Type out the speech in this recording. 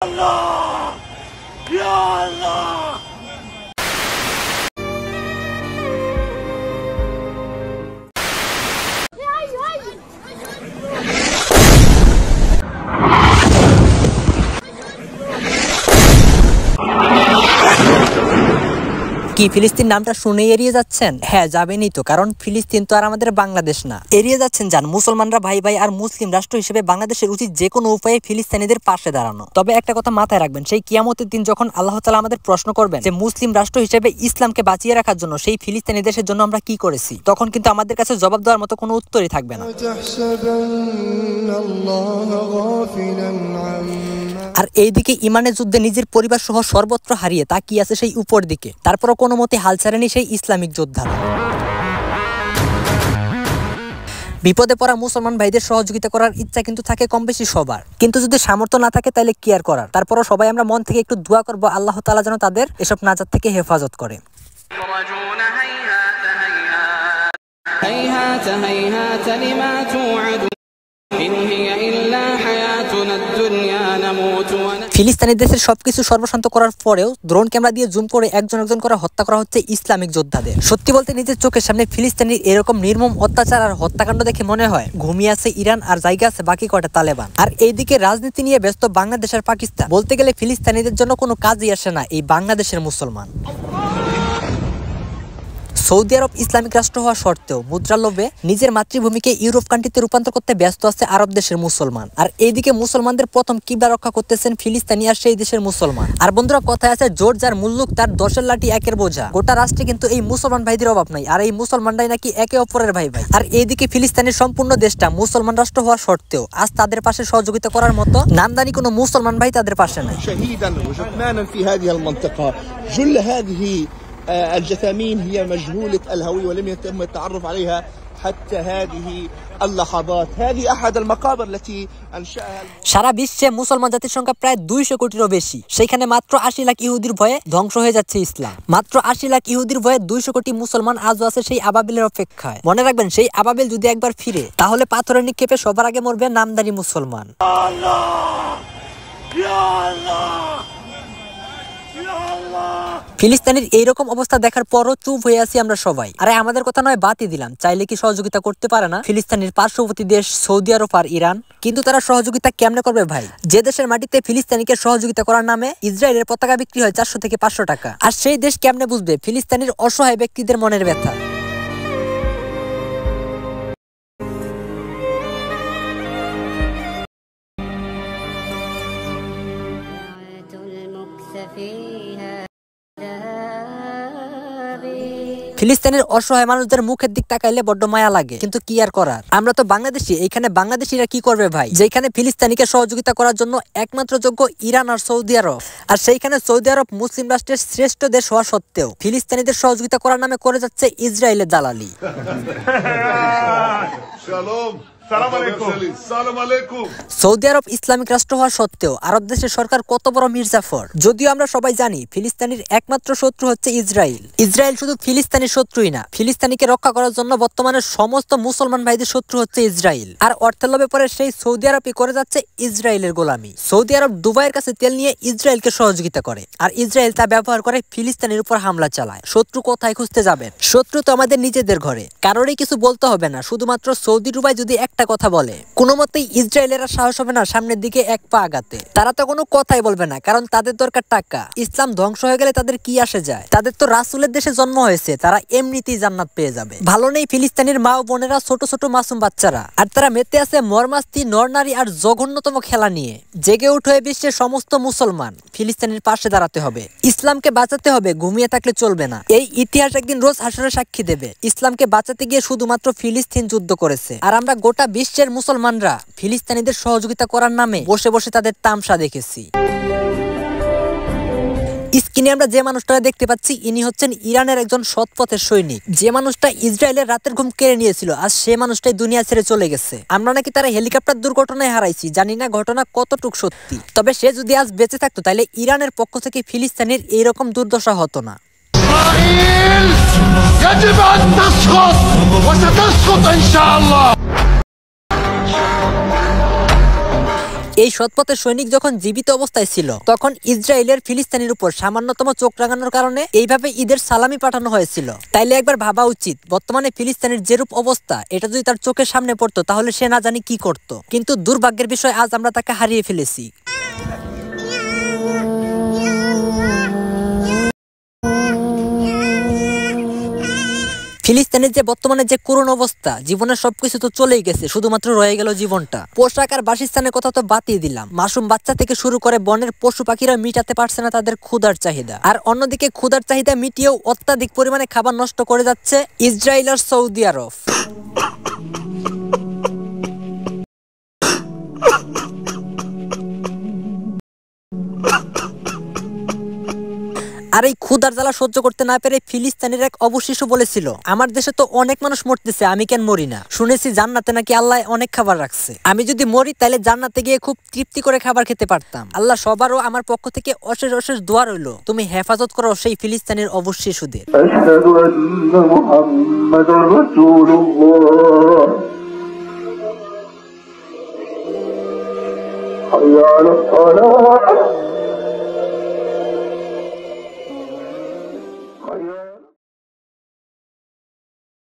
Allah! Ya Allah! কি ফিলিস্তিন নামটা শুনে এড়িয়ে যাচ্ছেন? হ্যাঁ, যাবেনই তো, কারণ ফিলিস্তিন তো আর আমাদের বাংলাদেশ না। এড়িয়ে যাচ্ছেন যান, মুসলমানরা ভাই ভাই, আর মুসলিম রাষ্ট্র হিসেবে বাংলাদেশের উচিত যে কোনো উপায়ে ফিলিস্তিনিদের পাশে দাঁড়ানো। তবে একটা কথা মাথায় রাখবেন, সেই কিয়ামতের দিন যখন আল্লাহ তাআলা আমাদের প্রশ্ন করবেন যে মুসলিম রাষ্ট্র হিসেবে ইসলামকে বাঁচিয়ে রাখার জন্য সেই ফিলিস্তিনি দেশের জন্য আমরা কি করেছি, তখন কিন্তু আমাদের কাছে জবাব দেওয়ার মতো কোনো উত্তরই থাকবে না। আর এইদিকে ইমানের যুদ্ধে নিজের পরিবার সহ সর্বত্র হারিয়ে তাকিয়ে আছে সেই উপর দিকে, তারপরও কোনো মতে হাল ছাড়েনি সেই ইসলামিক যোদ্ধারা। বিপদে পড়া মুসলমান ভাইদের সহযোগিতা করার ইচ্ছা কিন্তু থাকে কম বেশি সবার, কিন্তু যদি সামর্থ্য না থাকে তাহলে কি আর করার। তারপরও সবাই আমরা মন থেকে একটু দোয়া করবো আল্লাহ তাআলা যেন তাদের এসব নাজাত থেকে হেফাজত করে। ফিলিস্তিনি দেশের সবকিছু সর্বশান্ত করার পরেও ড্রোন ক্যামেরা দিয়ে জুম করে একজন একজন করে হত্যা করা হচ্ছে ইসলামিক যোদ্ধাদের। সত্যি বলতে নিজের চোখের সামনে ফিলিস্তিনির এরকম নির্মম অত্যাচার আর হত্যাকাণ্ড দেখে মনে হয় ঘুমিয়ে আছে ইরান আর জায়গা আছে বাকি কয়টা তালেবান। আর এইদিকে রাজনীতি নিয়ে ব্যস্ত বাংলাদেশ আর পাকিস্তান। বলতে গেলে ফিলিস্তিনিদের জন্য কোনো কাজই আসে না এই বাংলাদেশের মুসলমান। সৌদি আরব ইসলামিক রাষ্ট্র হওয়া সত্ত্বেও মুদ্রার লোভে নিজের মাতৃভূমিকে ইউরোপ কান্ট্রিতে রূপান্তর করতে ব্যস্ত আছে আরব দেশের মুসলমান। আর এইদিকে মুসলমানদের প্রথম কিবলা রক্ষা করতেছেন ফিলিস্তিনি আর সেই দেশের মুসলমান। আর বন্ধুরা, কথায় আছে জোর যার মুল্লুক তার দশের লাঠি একের বোঝা। গোটা রাষ্ট্রে কিন্তু এই মুসলমান ভাইদের অভাব নাই, আর এই মুসলমানরাই নাকি একে অপরের ভাই ভাই। আর এইদিকে ফিলিস্তিনের সম্পূর্ণ দেশটা মুসলমান রাষ্ট্র হওয়া সত্ত্বেও আজ তাদের পাশে সহযোগিতা করার মতো নামদানি কোনো মুসলমান ভাই তাদের পাশে নাই। الجثامين هي مجهولة الهوية ولم يتم التعرف عليها حتى هذه اللحظات. هذه أحد المقابر التي أنشأها সারা বিশ্বে মুসলমান জাতির সংখ্যা প্রায় 200 কোটিরও বেশি। সেখানে মাত্র 80 লাখ ইহুদির ভয়ে ধ্বংস হয়ে যাচ্ছে ইসলাম। মাত্র 80 লাখ ইহুদির ভয়ে 200 কোটি মুসলমান আজও আছে সেই আবাবিলের অপেক্ষায়। মনে রাখবেন, সেই আবাবিল যদি একবার ফিরে তাহলে পাথরের নিক্ষেপে সবার আগে মরবে নামদারি মুসলমান। ফিলিস্তিনের এইরকম অবস্থা দেখার পরও চুপ হয়ে আছি আমরা সবাই। আরে আমাদের কথা নয় বাতি দিলাম, চাইলে কি সহযোগিতা করতে পারে না ফিলিস্তিনের পার্শ্ববর্তী দেশ সৌদি আরব আর ইরান? কিন্তু তারা সহযোগিতা কেমনে করবে ভাই? যে দেশের মাটিতে ফিলিস্তিনিকে সহযোগিতা করার নামে ইসরায়েলের পতাকা বিক্রি হয় 400 থেকে 500 টাকা। আর সেই দেশ কেমনে বুঝবে ফিলিস্তিনের অসহায় ব্যক্তিদের মনের ব্যথা? ফিলিস্তিনের অসহায় মানুষদের মুখের দিক তাকাইলে বড্ড মায়া লাগে, কিন্তু কি আর করার। আমরা তো বাংলাদেশি, এইখানে বাংলাদেশিরা কি করবে ভাই? যেখানে ফিলিস্তিনিকে সহযোগিতা করার জন্য একমাত্র যোগ্য ইরান আর সৌদি আরব, আর সেইখানে সৌদি আরব মুসলিম রাষ্ট্রের শ্রেষ্ঠ দেশ হওয়া সত্ত্বেও ফিলিস্তিনিদের সহযোগিতা করার নামে করে যাচ্ছে ইসরায়েলের দালালি। সৌদি আরব ইসলামিক রাষ্ট্র হওয়া সত্ত্বেও আরব দেশের সরকার কত বড় মির্জাফর। যদিও আমরা সবাই জানি ফিলিস্তিনের একমাত্র শত্রু হচ্ছে ইসরায়েল। ইসরায়েল শুধু ফিলিস্তিনের শত্রুই না, ফিলিস্তিনিকে রক্ষা করার জন্য বর্তমানে সমস্ত মুসলমান ভাইদের শত্রু হচ্ছে ইসরায়েল। আর অর্থের লোভে পরে সেই সৌদি আরবই করে যাচ্ছে ইসরায়েলের গোলামি। সৌদি আরব দুবাইয়ের কাছে তেল নিয়ে ইসরায়েলকে সহযোগিতা করে, আর ইসরায়েল তা ব্যবহার করে ফিলিস্তিনের উপর হামলা চালায়। শত্রু কোথায় খুঁজতে যাবেন? শত্রু তো আমাদের নিজেদের ঘরে। কারোরই কিছু বলতে হবে না, শুধুমাত্র সৌদি দুবাই যদি একটা কথা বলে কোনো মতেই ইসরায়েলের সাহস হবে না সামনের দিকে এক পা আগাতে। তারা তো কোনো কথাই বলবে না, কারণ তাদের দরকার টাকা। ইসলাম ধ্বংস হয়ে গেলে তাদের কি আসে যায়? তাদের তো রাসূলের দেশে জন্ম হয়েছে, তারা এমনিতেই জান্নাত পেয়ে যাবে। ভালো নেই ফিলিস্তিনের মা ও বোনেরা, ছোট ছোট মাসুম বাচ্চারা, আর তারা মেতে আছে মরমাস্তি, নরনারী আর জঘন্যতম খেলা নিয়ে। জেগে উঠে বিশ্বের সমস্ত মুসলমান ফিলিস্তিনের পাশে দাঁড়াতে হবে। ইসলামকে বাঁচাতে হবে, ঘুমিয়ে থাকলে চলবে না। এই ইতিহাস একদিন রোজ হাসরে সাক্ষী দেবে। ইসলামকে বাঁচাতে গিয়ে শুধুমাত্র ফিলিস্তিন যুদ্ধ করেছে, আর আমরা গোটা বিশ্বের মুসলমানরা ফিলিস্তিনিদের সহযোগিতা করার নামে বসে বসে তাদের তামসা দেখেছি। স্ক্রিনে আমরা যে মানুষটা দেখতে পাচ্ছি ইনি হচ্ছেন ইরানের একজন সৎপথের সৈনিক। যে মানুষটা ইসরায়েলের রাতের ঘুম কেড়ে নিয়েছিল, আজ সে মানুষটাই দুনিয়া ছেড়ে চলে গেছে। আমরা নাকি তারা হেলিকপ্টার দুর্ঘটনায় হারাইছি, জানি না ঘটনা কতটুক সত্যি। তবে সে যদি আজ বেঁচে থাকতো তাহলে ইরানের পক্ষ থেকে ফিলিস্তিনের এইরকম দুর্দশা হতো না। এই সৎপথের সৈনিক যখন জীবিত অবস্থায় ছিল তখন ইসরায়েলের ফিলিস্তিনের উপর সামান্যতম চোখ রাঙানোর কারণে এইভাবে ঈদের সালামি পাঠানো হয়েছিল। তাইলে একবার ভাবা উচিত বর্তমানে ফিলিস্তিনের যেরূপ অবস্থা এটা যদি তার চোখের সামনে পড়তো তাহলে সে না জানি কি করত। কিন্তু দুর্ভাগ্যের বিষয় আজ আমরা তাকে হারিয়ে ফেলেছি। ফিলিস্তিনের যে বর্তমানে যে করুণ অবস্থা, জীবনের সবকিছু তো চলেই গেছে, শুধুমাত্র রয়ে গেল জীবনটা। পোশাক আর বাসস্থানের কথা তো বাতিয়ে দিলাম, মাসুম বাচ্চা থেকে শুরু করে বনের পশু পাখিরা মিটাতে পারছে না তাদের ক্ষুধার চাহিদা। আর অন্যদিকে ক্ষুধার চাহিদা মিটিয়েও অত্যাধিক পরিমাণে খাবার নষ্ট করে যাচ্ছে ইসরায়েল আর সৌদি আরব। আর এই ক্ষুধার জ্বালা সহ্য করতে না পেরে ফিলিস্তিনের এক অবশিষ্ট বলেছিল, আমার দেশে তো অনেক মানুষ মরতেছে, আমি কেন মরি না? শুনেছি জান্নাতে নাকি আল্লাহ অনেক খাবার রাখছে, আমি যদি মরি তাহলে জান্নাতে গিয়ে খুব তৃপ্তি করে খাবার খেতে পারতাম। আল্লাহ সবারও আমার পক্ষ থেকে অশেষ অশেষ দোয়া রইল, তুমি হেফাজত করো সেই ফিলিস্তিনের অবশিষ্টদের। আশহাদু আন্না মুহাম্মাদুর রাসূলুল্লাহ। হাইয়া আলাস সালাহ।